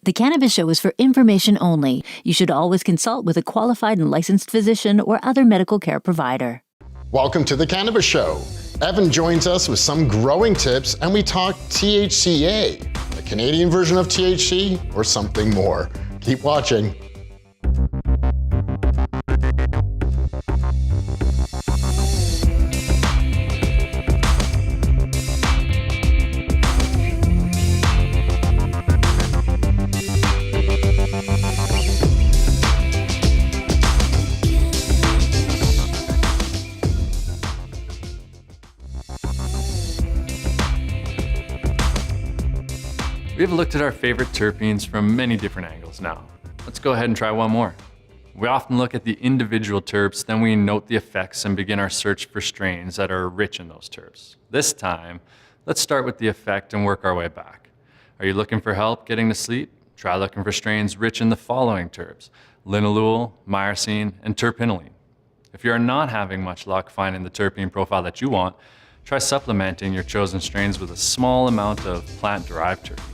The Cannabis Show is for information only. You should always consult with a qualified and licensed physician or other medical care provider. Welcome to the Cannabis Show. Evan joins us with some growing tips, and we talk THCA, a Canadian version of THC, or something more. Keep watching. We have looked at our favorite terpenes from many different angles now. Let's go ahead and try one more. We often look at the individual terps, then we note the effects and begin our search for strains that are rich in those terps. This time, let's start with the effect and work our way back. Are you looking for help getting to sleep? Try looking for strains rich in the following terps: linalool, myrcene, and terpinolene. If you are not having much luck finding the terpene profile that you want, try supplementing your chosen strains with a small amount of plant-derived terpenes.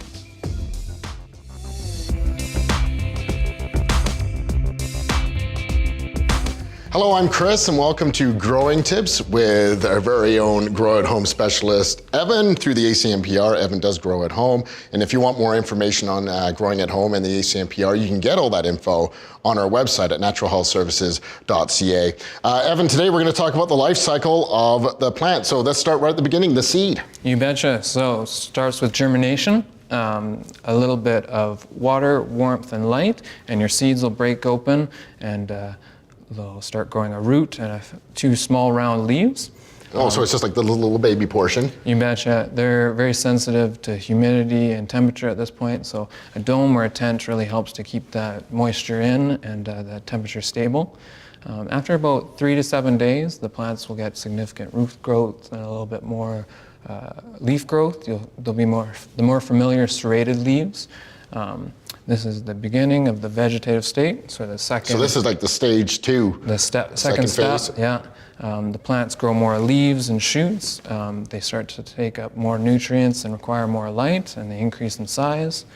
Hello, I'm Chris, and welcome to Growing Tips with our very own Grow at Home specialist, Evan, through the ACMPR. Evan does grow at home, and if you want more information on growing at home and the ACMPR, you can get all that info on our website at naturalhealthservices.ca. Evan, today we're going to talk about the life cycle of the plant. So let's start right at the beginning, the seed. You betcha. So it starts with germination. A little bit of water, warmth, and light, and your seeds will break open, and they'll start growing a root and two small round leaves. Oh, so it's just like the little baby portion. You betcha. They're very sensitive to humidity and temperature at this point, so a dome or a tent really helps to keep that moisture in and that temperature stable. After about 3 to 7 days, the plants will get significant root growth and a little bit more leaf growth. There'll be the more familiar serrated leaves. This is the beginning of the vegetative state, so the second. So this is like the stage 2. The second step, phase. yeah. The plants grow more leaves and shoots. They start to take up more nutrients and require more light, and they increase in size.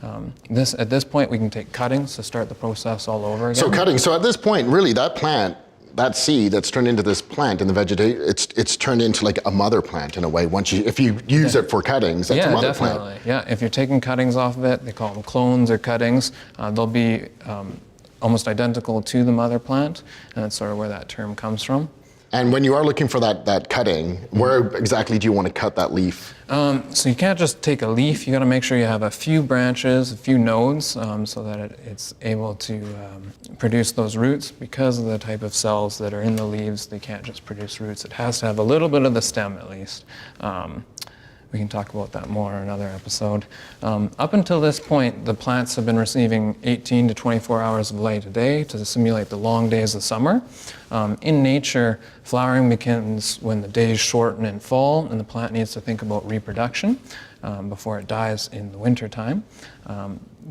At this point, we can take cuttings to start the process all over again. So cutting. So at this point, really, that plant, that seed that's turned into this plant in the vegetation, it's turned into like a mother plant in a way. If you use it for cuttings, that's a mother plant. Yeah, if you're taking cuttings off of it, they call them clones or cuttings. They'll be almost identical to the mother plant, and that's sort of where that term comes from. And when you are looking for that cutting, where exactly do you want to cut that leaf? So you can't just take a leaf. You got to make sure you have a few branches, a few nodes, so that it's able to produce those roots. Because of the type of cells that are in the leaves, they can't just produce roots. It has to have a little bit of the stem at least. We can talk about that more in another episode. Up until this point, the plants have been receiving 18 to 24 hours of light a day to simulate the long days of summer. In nature, flowering begins when the days shorten in fall, and the plant needs to think about reproduction before it dies in the winter time.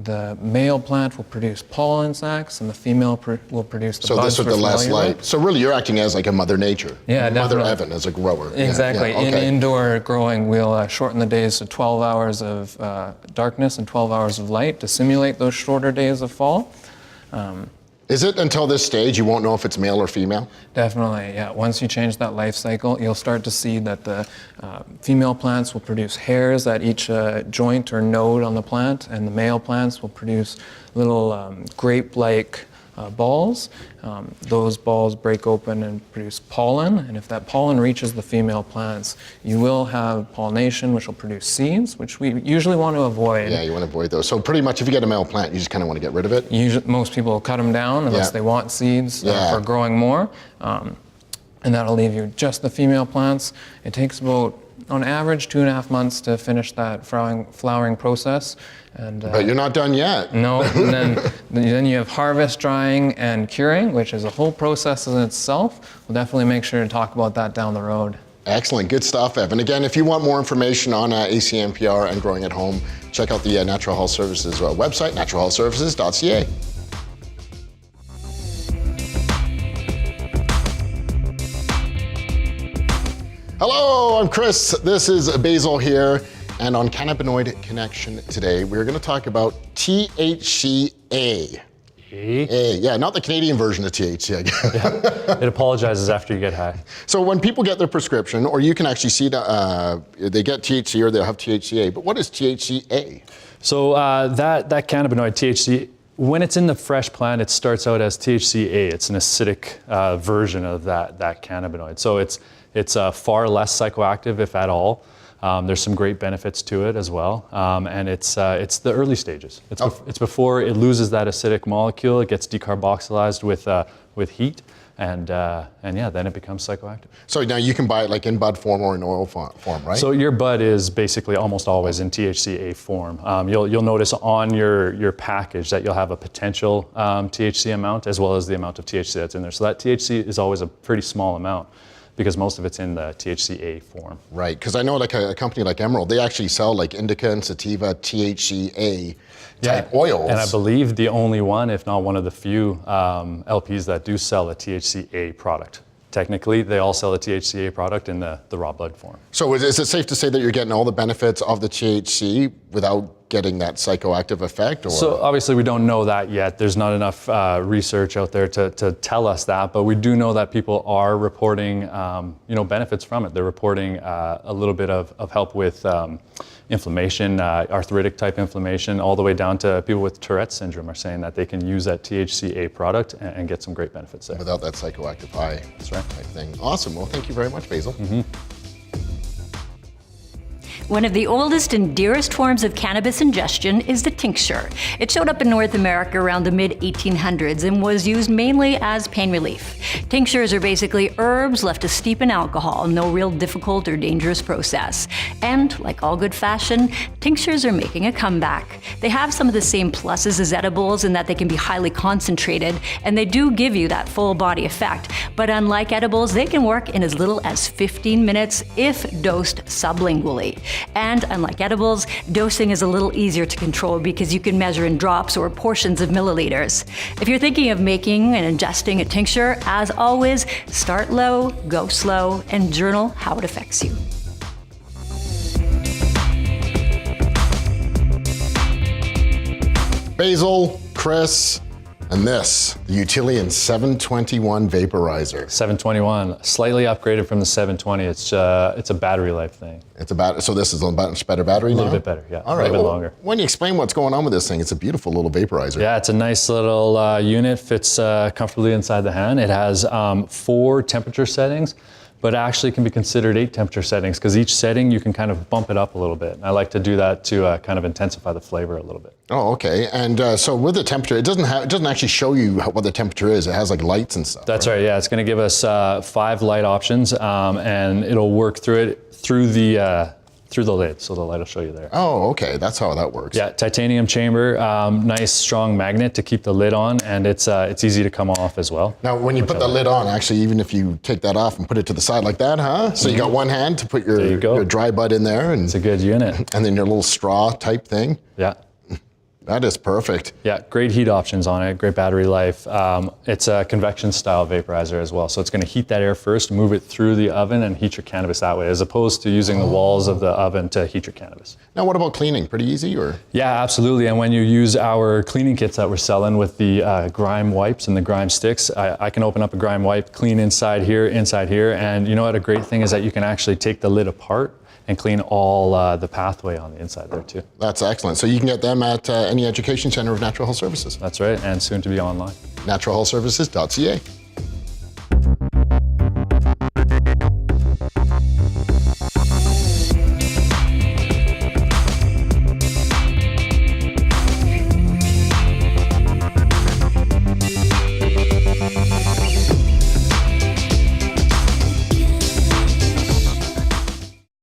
The male plant will produce pollen sacs, and the female will produce the buds. So this with the less light. So really, you're acting as like a mother nature. Yeah, Mother definitely. Evan as a grower. Exactly. Yeah, okay. In indoor growing, we'll shorten the days to 12 hours of darkness and 12 hours of light to simulate those shorter days of fall. Is it until this stage you won't know if it's male or female? Definitely, yeah. Once you change that life cycle, you'll start to see that the female plants will produce hairs at each joint or node on the plant, and the male plants will produce little grape-like balls. Those balls break open and produce pollen, and if that pollen reaches the female plants, you will have pollination, which will produce seeds, which we usually want to avoid. Yeah, you want to avoid those. So pretty much if you get a male plant, you just kind of want to get rid of it? Most people cut them down unless they want seeds for growing more, and that'll leave you just the female plants. It takes about, on average, 2.5 months to finish that flowering process. And, but you're not done yet. No, and then you have harvest, drying, and curing, which is a whole process in itself. We'll definitely make sure to talk about that down the road. Excellent, good stuff, Evan. Again, if you want more information on ACMPR and growing at home, check out the Natural Health Services website, naturalhealthservices.ca. Hello, I'm Chris. This is Basil here. And on Cannabinoid Connection today, we're going to talk about THCA. Yeah, not the Canadian version of THC, I guess. Yeah. It apologizes after you get high. So when people get their prescription, or you can actually see that they get THC or they have THCA, but what is THCA? So that cannabinoid, THC, when it's in the fresh plant, it starts out as THCA. It's an acidic version of that cannabinoid. So it's far less psychoactive, if at all. There's some great benefits to it as well, and it's the early stages. It's before it loses that acidic molecule. It gets decarboxylized with heat, and yeah, then it becomes psychoactive. So now you can buy it like in bud form or in oil form, right? So your bud is basically almost always in THCA form. You'll notice on your package that you'll have a potential THC amount as well as the amount of THC that's in there. So that THC is always a pretty small amount, because most of it's in the THCA form. Right, because I know like a company like Emerald, they actually sell like indica and sativa THCA type oils. And I believe the only one, if not one of the few LPs that do sell a THCA product. Technically, they all sell a THCA product in the raw bud form. So is it safe to say that you're getting all the benefits of the THC without getting that psychoactive effect? Or? So obviously we don't know that yet. There's not enough research out there to tell us that, but we do know that people are reporting benefits from it. They're reporting a little bit of help with inflammation, arthritic type inflammation, all the way down to people with Tourette's syndrome are saying that they can use that THCA product and get some great benefits there. Without that psychoactive high. That's right. Type thing. Awesome. Well, thank you very much, Basil. Mm-hmm. One of the oldest and dearest forms of cannabis ingestion is the tincture. It showed up in North America around the mid-1800s and was used mainly as pain relief. Tinctures are basically herbs left to steep in alcohol, no real difficult or dangerous process. And like all good fashion, tinctures are making a comeback. They have some of the same pluses as edibles in that they can be highly concentrated, and they do give you that full body effect. But unlike edibles, they can work in as little as 15 minutes if dosed sublingually. And unlike edibles, dosing is a little easier to control because you can measure in drops or portions of milliliters. If you're thinking of making and ingesting a tincture, as always, start low, go slow, and journal how it affects you. Basil, Chris, and this, the Utilian 721 vaporizer. 721, slightly upgraded from the 720. It's a battery life thing. So this is a much better battery now? A little bit better, yeah. All right, a little bit longer. When you explain what's going on with this thing, it's a beautiful little vaporizer. Yeah, it's a nice little unit, fits comfortably inside the hand. It has 4 temperature settings, but actually can be considered 8 temperature settings because each setting you can kind of bump it up a little bit. And I like to do that to kind of intensify the flavor a little bit. Oh, okay. And so with the temperature, it doesn't actually show you what the temperature is. It has like lights and stuff. That's right. Yeah, it's going to give us 5 light options, and it'll work through the lid, so the light will show you there. Oh, okay, that's how that works. Yeah, titanium chamber, nice strong magnet to keep the lid on, and it's easy to come off as well. Now, when you put the lid on, actually, even if you take that off and put it to the side like that, huh? So you got one hand to put your dry bud in there, and it's a good unit. And then your little straw type thing. Yeah. That is perfect. Yeah, great heat options on it, great battery life. It's a convection style vaporizer as well. So it's going to heat that air first, move it through the oven and heat your cannabis that way, as opposed to using the walls of the oven to heat your cannabis. Now what about cleaning? Pretty easy or? Yeah, absolutely. And when you use our cleaning kits that we're selling with the grime wipes and the grime sticks, I can open up a grime wipe, clean inside here. And you know what, a great thing is that you can actually take the lid apart and clean all the pathway on the inside there too. That's excellent. So you can get them at any education center of Natural Health Services. That's right, and soon to be online. naturalhealthservices.ca.